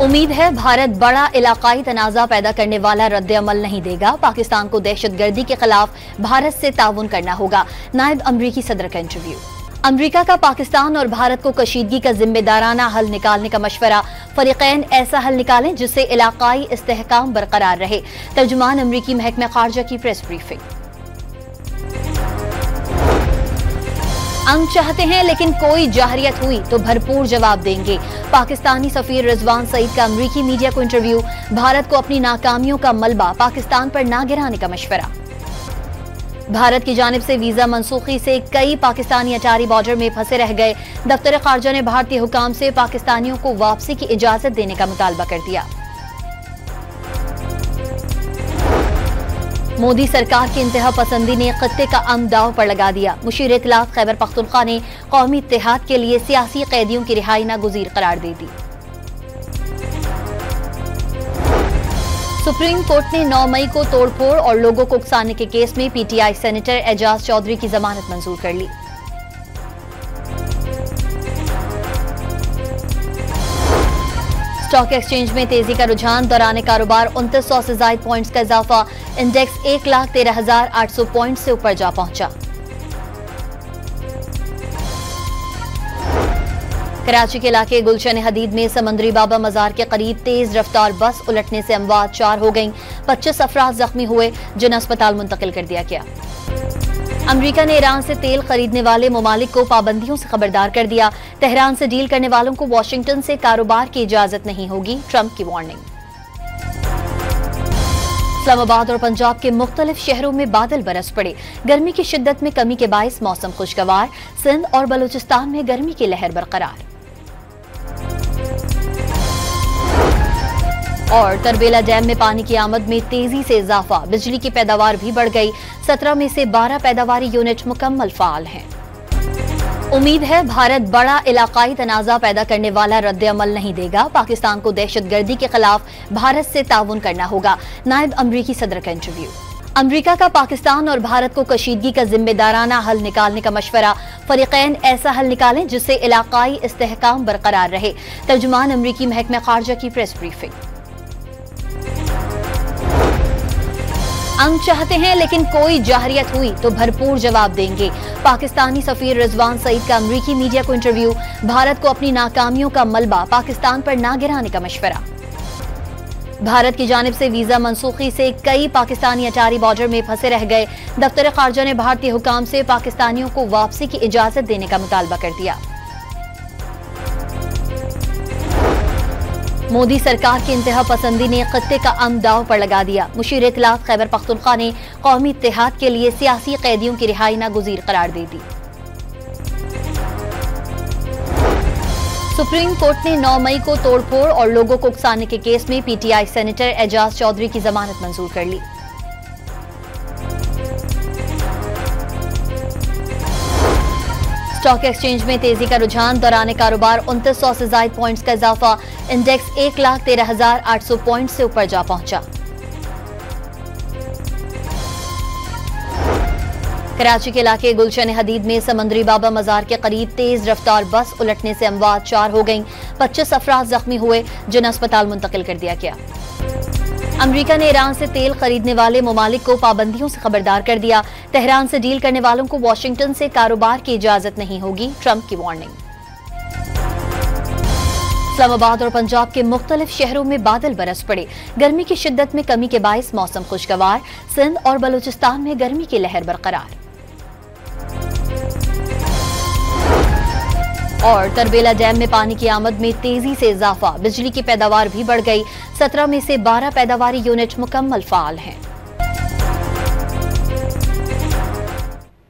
उम्मीद है भारत बड़ा इलाकाई तनाज़ा पैदा करने वाला रद्द-ए-अमल नहीं देगा। पाकिस्तान को दहशतगर्दी के खिलाफ भारत से ताउन करना होगा। नायब अमरीकी सदर का इंटरव्यू। अमरीका का पाकिस्तान और भारत को कशीदगी का जिम्मेदाराना हल निकालने का मशवरा। फरीकैन ऐसा हल निकालें जिससे इलाकाई इस्तेहकाम बरकरार रहे। तर्जुमान अमरीकी महकमा खारजा की प्रेस ब्रीफिंग। हम चाहते हैं लेकिन कोई जाहरियत हुई तो भरपूर जवाब देंगे। पाकिस्तानी सफीर रिजवान सईद का अमरीकी मीडिया को इंटरव्यू। भारत को अपनी नाकामियों का मलबा पाकिस्तान पर ना गिराने का मशवरा। भारत की जानिब से वीजा मनसूखी से कई पाकिस्तानी अटारी बॉर्डर में फंसे रह गए। दफ्तर खारजा ने भारतीय हुकाम से पाकिस्तानियों को वापसी की इजाजत देने का मुतालबा कर दिया। मोदी सरकार की इंतहा पसंदी ने खत्ते का अमन दांव पर लगा दिया। मुशीर इत्तलाफ खैबर पख्तूनख्वा ने कौमी इत्तेहाद के लिए सियासी कैदियों की रिहाई नागुज़ीर करार दे दी। सुप्रीम कोर्ट ने 9 मई को तोड़फोड़ और लोगों को उकसाने के केस में पीटीआई सेनेटर एजाज चौधरी की जमानत मंजूर कर ली। स्टॉक एक्सचेंज में तेजी का रुझान। दौरान कारोबार 2900 से ज्यादा पॉइंट्स का इजाफा। इंडेक्स 1,13,800 पॉइंट से ऊपर जा पहुंचा। कराची के इलाके गुलशन हदीद में समंदरी बाबा मजार के करीब तेज रफ्तार बस उलटने से अमवात 4 हो गईं। 25 अफराद जख्मी हुए जिन्हें अस्पताल मुंतकिल कर दिया गया। अमेरिका ने ईरान से तेल खरीदने वाले ममालिक को पाबंदियों से खबरदार कर दिया। तेहरान से डील करने वालों को वाशिंगटन से कारोबार की इजाजत नहीं होगी। ट्रंप की वार्निंग। इस्लामाबाद और पंजाब के मुख्तलिफ शहरों में बादल बरस पड़े। गर्मी की शिद्दत में कमी के बाइस मौसम खुशगवार। सिंध और बलूचिस्तान में गर्मी की लहर बरकरार। और तरबेला डैम में पानी की आमद में तेजी से इजाफा। बिजली की पैदावार भी बढ़ गई। 17 में से 12 पैदावारी यूनिट मुकम्मल फाल हैं। उम्मीद है भारत बड़ा इलाकाई तनाज़ा पैदा करने वाला रद्द-ए-अमल नहीं देगा। पाकिस्तान को दहशतगर्दी के खिलाफ भारत से ताउन करना होगा। नायब अमरीकी सदर का इंटरव्यू। अमरीका का पाकिस्तान और भारत को कशीदगी का जिम्मेदाराना हल निकालने का मशवरा। फरीकैन ऐसा हल निकालें जिससे इलाकाई इस्तेहकाम बरकरार रहे। तर्जुमान अमरीकी महकमा खारजा की प्रेस ब्रीफिंग। हम चाहते हैं लेकिन कोई जाहरियत हुई तो भरपूर जवाब देंगे। पाकिस्तानी सफीर रिजवान सईद का अमरीकी मीडिया को इंटरव्यू। भारत को अपनी नाकामियों का मलबा पाकिस्तान पर ना गिराने का मशवरा। भारत की जानिब से वीजा मनसूखी से कई पाकिस्तानी अटारी बॉर्डर में फंसे रह गए। दफ्तर खारजा ने भारतीय हुकाम से पाकिस्तानियों को वापसी की इजाजत देने का मुतालबा कर दिया। मोदी सरकार की इंतहा पसंदी ने खत्ते का अमन दांव पर लगा दिया। मुशीर इत्तलाफ खैबर पख्तूनख्वा ने कौमी इत्तेहाद के लिए सियासी कैदियों की रिहाई नागुज़ीर करार दे दी। सुप्रीम कोर्ट ने 9 मई को तोड़फोड़ और लोगों को उकसाने के केस में पीटीआई सेनेटर एजाज चौधरी की जमानत मंजूर कर ली। स्टॉक एक्सचेंज में तेजी का रुझान। दौरान कारोबार 2900 से ज्यादा पॉइंट्स का इजाफा। इंडेक्स 1,13,800 पॉइंट से ऊपर जा पहुंचा। कराची के इलाके गुलशन हदीद में समंदरी बाबा मजार के करीब तेज रफ्तार बस उलटने से अमवात 4 हो गईं। 25 अफराद जख्मी हुए जिन्हें अस्पताल मुंतकिल कर दिया गया। अमेरिका ने ईरान से तेल खरीदने वाले ममालिक को पाबंदियों से खबरदार कर दिया। तेहरान से डील करने वालों को वाशिंगटन से कारोबार की इजाजत नहीं होगी। ट्रंप की वार्निंग। इस्लामाबाद और पंजाब के मुख्तलिफ शहरों में बादल बरस पड़े। गर्मी की शिद्दत में कमी के बाइस मौसम खुशगवार। सिंध और बलूचिस्तान में गर्मी की लहर बरकरार। और तरबेला डैम में पानी की आमद में तेजी से इजाफा। बिजली की पैदावार भी बढ़ गई। 17 में से 12 पैदावारी यूनिट मुकम्मल फाल हैं।